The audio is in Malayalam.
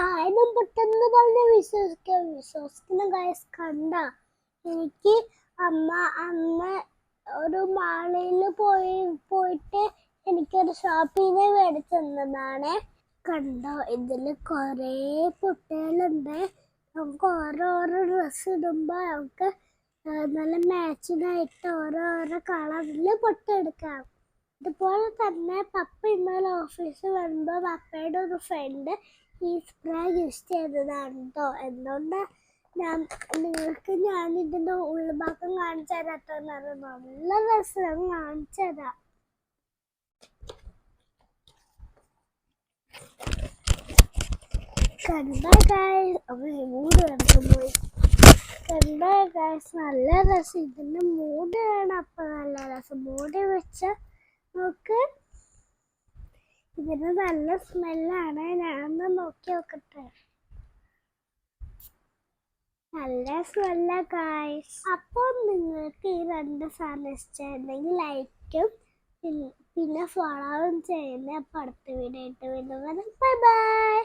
ആയിരം പൊട്ടെന്ന് പറഞ്ഞ് വിശ്വസിക്കുന്ന ഗൈസ് കണ്ട. എനിക്ക് അമ്മ അന്ന് ഒരു മാളയിൽ പോയിട്ട് എനിക്കൊരു ഷോപ്പിൽ നിന്ന് മേടിച്ചതാണ്. കണ്ടോ, ഇതിൽ കുറേ പൊട്ടുകളുണ്ട്. നമുക്ക് ഓരോരോ ഡ്രസ്സ് ഇടുമ്പോൾ നമുക്ക് നല്ല മാച്ചിനായിട്ട് ഓരോരോ കളറിൽ പൊട്ടെടുക്കാം. ഇതുപോലെ തന്നെ പപ്പ ഇന്നലെ ഓഫീസിൽ വരുമ്പോൾ പപ്പയുടെ ഒരു ഫ്രണ്ട് ഈ സ്പ്രേ യൂസ് ചെയ്തതാണ് കേട്ടോ. എന്തുകൊണ്ട് നിങ്ങൾക്ക് ഞാൻ ഇതിൻ്റെ ഉൾഭാഗം കാണിച്ചു തരാത്തോന്നാണ്. നല്ല രസം, കാണിച്ചു തരാം. കണ്ടോ ഗൈസ്, മൂട് കിടക്കുമ്പോയി. കണ്ടോ ഗൈസ്, നല്ല രസം. ഇതിൻ്റെ മൂട് വേണം. അപ്പം നല്ല രസം മൂടി വെച്ച നോക്ക്. ഇതിന് നല്ല സ്മെല്ലാണ്. ഞാനൊന്ന് നോക്കി നോക്കട്ടെ. നല്ല സ്മെല്ല ഗൈസ്. അപ്പോൾ നിങ്ങൾക്ക് ഈ രണ്ട് സാധനം ഇഷ്ടമുണ്ടെങ്കിൽ ലൈക്കും പിന്നെ ഫോളോവും ചെയ്യുന്ന. അപ്പോൾ അടുത്ത വീഡിയോ ആയിട്ട് വീണ്ടും വരാം. Bye bye.